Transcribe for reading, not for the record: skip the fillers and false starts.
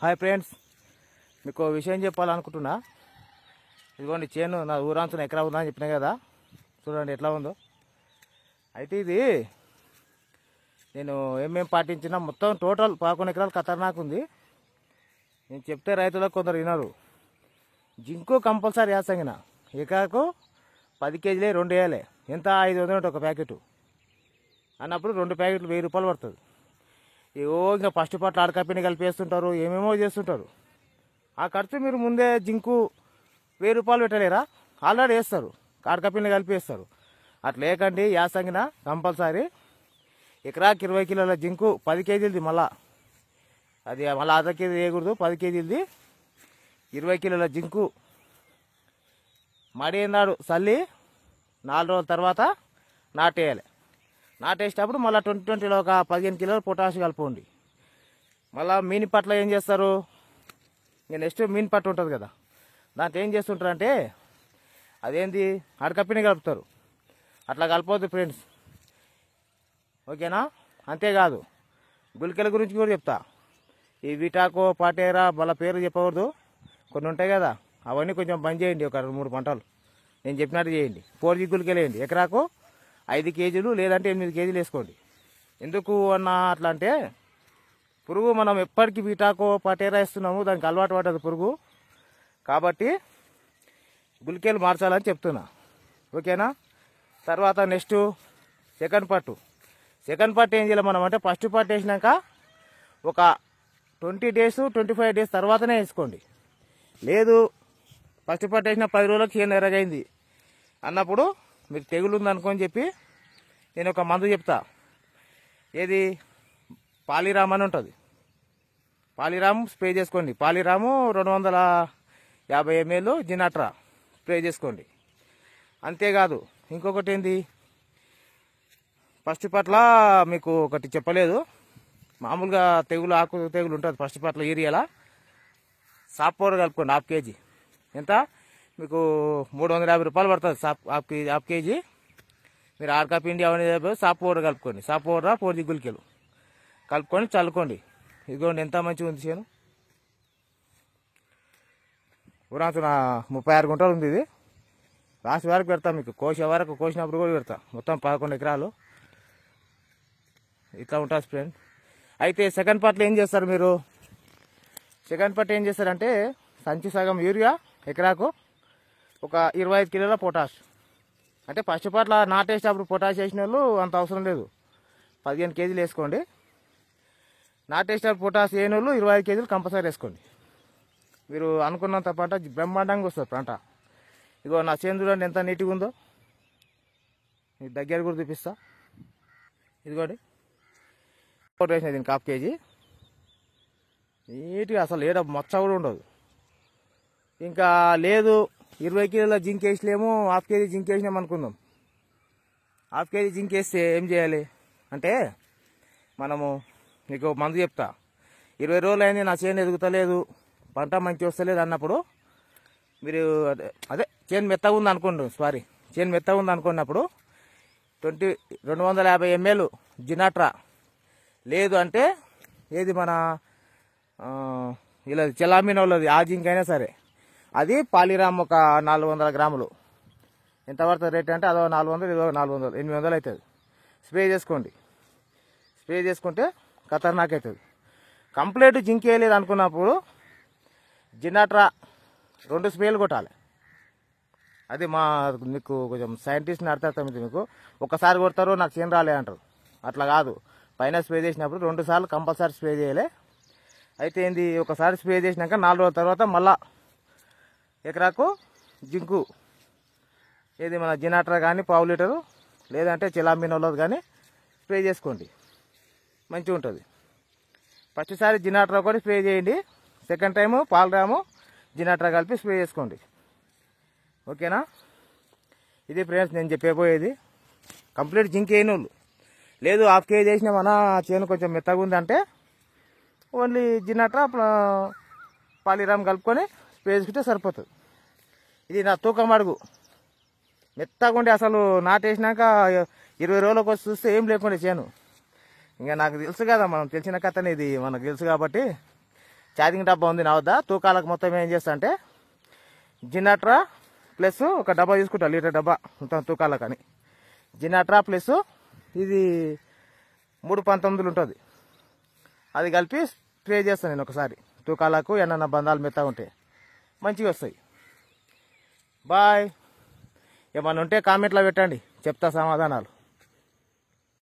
Hi friends, మీకు విషయం చెప్పాలనుకుంటున్నా. ఇదిగోండి చేను నా ఊరాంచున ఎకరా ఉందా అని చెప్పినా కదా, చూడండి ఎట్లా ఉందో. అయితే ఇది నేను ఏమేమి పాటించినా మొత్తం టోటల్ 11 ఎకరాలు ఖతర్నాక్ ఉంది. నేను చెప్తే రైతులకు కొందరు వినరు. జింకు కంపల్సరీ వేసంగిన ఎకరాకు 10 కేజీలే 2 వేయాలి. ఎంత 500 ఉంటుంది ఒక ప్యాకెట్ అన్నప్పుడు 2 ప్యాకెట్లు 1000 రూపాయలు పడుతుంది. ఏవో ఇంకా ఫస్ట్ పట్ల ఆడకప్పిని కలిపేస్తుంటారు, ఏమేమో చేస్తుంటారు. ఆ ఖర్చు మీరు ముందే జింకు 1000 రూపాయలు పెట్టలేరా? ఆల్రెడీ వేస్తారు, ఆడకప్పిని కలిపేస్తారు. అట్లా లేకండి, యాసంగిన కంపల్సరీ ఎకరాకి 20 కిలోల జింకు 10 కేజీలది. మళ్ళీ అది మళ్ళీ అర్ధ కేజీ వేయకూడదు, 10 కేజీలది 20 కిలోల జింకు మడినాడు చల్లి 4 రోజుల తర్వాత నాటేయాలి. నాటేసేటప్పుడు మళ్ళీ 2020లో ఒక 15 కిలోలు పొటాష్ కలుపుకోండి. మళ్ళీ మీని పట్ల ఏం చేస్తారు, ఇంకా నెక్స్ట్ మీని పట్టు ఉంటుంది కదా, దాంట్లో ఏం చేస్తుంటారంటే అదేంది అడకప్పిని కలుపుతారు. అట్లా కలపవద్దు ఫ్రెండ్స్, ఓకేనా? అంతేకాదు గుళికల గురించి కూడా చెప్తా. ఈ విటాకో పాటేరా వాళ్ళ పేరు చెప్పకూడదు, కొన్ని ఉంటాయి కదా, అవన్నీ కొంచెం బంద్ చేయండి. ఒక 2-3 పంటలు నేను చెప్పినట్టు చేయండి. 4G గుళికలు వేయండి. ఎకరాకు 5 కేజీలు లేదంటే 8 కేజీలు వేసుకోండి. ఎందుకు అన్నా అట్లా అంటే, పురుగు మనం ఎప్పటికీ విటాకో పటేరా ఇస్తున్నాము, దానికి అలవాటు పడ్డది పురుగు. కాబట్టి గుళికలు మార్చాలని చెప్తున్నా, ఓకేనా? తర్వాత నెక్స్ట్ సెకండ్ పట్టు ఏం చేయాలి మనం అంటే, ఫస్ట్ పట్టు వేసినాక ఒక 20 డేస్ 25 డేస్ తర్వాతనే వేసుకోండి. లేదు ఫస్ట్ పట్టు వేసిన 10 రోజులకు చేను ఎర్రగైంది అన్నప్పుడు మీకు తెగులు ఉందనుకోని చెప్పి నేను ఒక మందు చెప్తా. ఏది పాలిరామ్ అని ఉంటుంది, పాలిరామ్ స్ప్రే చేసుకోండి. పాలిరాము 250 ml జినాట్రా స్ప్రే చేసుకోండి. అంతేకాదు ఇంకొకటి ఏంది, ఫస్ట్ పట్ల మీకు ఒకటి చెప్పలేదు, మామూలుగా తెగులు ఆకు తెగులు ఉంటుంది ఫస్ట్ పట్ల ఏరియాలా. సాప్ పౌడర్ కలుపుకోండి. 1/2 కేజీ ఎంత మీకు 350 రూపాయలు పడుతుంది. హాఫ్ కేజీ మీరు ఆర్కా పిండి అవన్నీ సాప్ పౌడర్ కలుపుకోండి. సాప్ పౌడర్ 4G గుళికలు కలుపుకొని చల్లుకోండి. ఇదిగోండి ఎంత మంచిగా ఉంది చేను. ఊరాంచున 36 గుంటలు ఉంది. ఇది లాస్ట్ వరకు పెడతా మీకు, కోసినప్పుడు కూడా పెడతా. మొత్తం 11 ఎకరాలు ఇట్లా ఉంటుంది ఫ్రెండ్. అయితే సెకండ్ పార్ట్లో ఏం చేస్తారు మీరు, సెకండ్ పార్ట్ ఏం చేస్తారంటే సంచి సగం యూరియా ఎకరాకు ఒక 25 కిలోల పొటాష్. అంటే ఫస్ట్ పార్ట్ల నాటేసేటప్పుడు పొటాష్ వేసిన వాళ్ళు అంత అవసరం లేదు, 15 కేజీలు వేసుకోండి. నాటేసేటప్పుడు పొటాష్ వేయని వాళ్ళు 25 కేజీలు కంపల్సరీ వేసుకోండి. మీరు అనుకున్నంత పంట బ్రహ్మాండంగా వస్తుంది పంట. ఇగో నా చేను చూడండి ఎంత నీట్గా ఉందో, మీకు దగ్గర కూడా చూపిస్తా. ఇదిగోండి పొటాష్ వేసిన దీనికి 1/2 కేజీ నీట్గా, అసలు ఏడ మచ్చ కూడా ఉండదు. ఇంకా లేదు 20 కిలోల జింక్ వేసలేమో, 1/2 కేజీ జింక్ వేసినాం అనుకుందాం. 1/2 కేజీ జింక్ వేస్తే ఏం చేయాలి అంటే, మనము మీకు మందు చెప్తా. 20 రోజులు అయింది నా చేను ఎదుగుతలేదు, పంట మంచి వస్తలేదు అన్నప్పుడు మీరు అదే చేను మెత్తగా ఉంది అనుకోండి, చేను మెత్తగా ఉంది అనుకున్నప్పుడు 250 ml జినాట్రా, లేదు అంటే ఏది మన ఇలా చెలామినోళ్ళది ఆ జింక్ అయినా సరే, అది పాలిరామ్ ఒక 400 గ్రాములు. ఎంత పడుతుంది రేట్ అంటే అదో 400, ఇదో 400, 800 అవుతుంది. స్ప్రే చేసుకోండి. స్ప్రే చేసుకుంటే ఖతర్నాక్ అవుతుంది. కంప్లీట్ జింక్ వేయలేదు అనుకున్నప్పుడు జినాట్రా 2 స్ప్రేలు కొట్టాలి. అది మీకు కొంచెం సైంటిస్ట్ని అర్థమవుతుంది. మీకు ఒకసారి కొడతారు నాకు చేను రాలే అంటారు, అట్లా కాదు. పైన స్ప్రే చేసినప్పుడు 2 సార్లు కంపల్సరీ స్ప్రే చేయాలి. అయితే ఏంది, ఒకసారి స్ప్రే చేసినాక 4 రోజుల తర్వాత మళ్ళా ఎకరాకు జింకు ఏది మన జినాట్రా కానీ 1/2 లీటరు, లేదంటే చిలామినోలోది కానీ స్ప్రే చేసుకోండి, మంచిగా ఉంటుంది. ఫస్ట్ సారి జినాట్రా కూడా స్ప్రే చేయండి, సెకండ్ టైము పాలరాము జినాట్రా కలిపి స్ప్రే చేసుకోండి, ఓకేనా? ఇది ఫ్రెండ్స్ నేను చెప్పబోయేది. కంప్లీట్ జింక్ వేయని వాళ్ళు, లేదు 1/2 కేజీ వేసినామన్నా చేను కొంచెం మెత్తగా ఉందంటే ఓన్లీ జినాట్రా పాలిరామ్ కలుపుకొని స్ప్రే చేసుకుంటే సరిపోతుంది. ఇది నా తూకం అడుగు, మెత్తగా ఉండి అసలు నాటేసినాక 20 రోజులకు వచ్చి చూస్తే ఏం లేకుండా చేను. ఇంకా నాకు తెలుసు కదా, మనం తెలిసిన కథనే ఇది మనకు తెలుసు కాబట్టి ఛార్జింగ్ డబ్బా ఉంది నా వద్ద. తూకాలకు మొత్తం ఏం చేస్తా అంటే జినాట్రా ప్లస్ ఒక డబ్బా తీసుకుంటా, లీటర్ డబ్బా మొత్తం తూకాలకని. జినాట్రా ప్లస్ ఇది 319 ఉంటుంది, అది కలిపి స్ప్రే చేస్తాను నేను ఒకసారి. తూకాలకు ఏమన్నా బంధాలు మెత్త ఉంటే మంచిగా వస్తాయి. బాయ్. ఏమన్నా ఉంటే కామెంట్లో పెట్టండి, చెప్తా సమాధానాలు.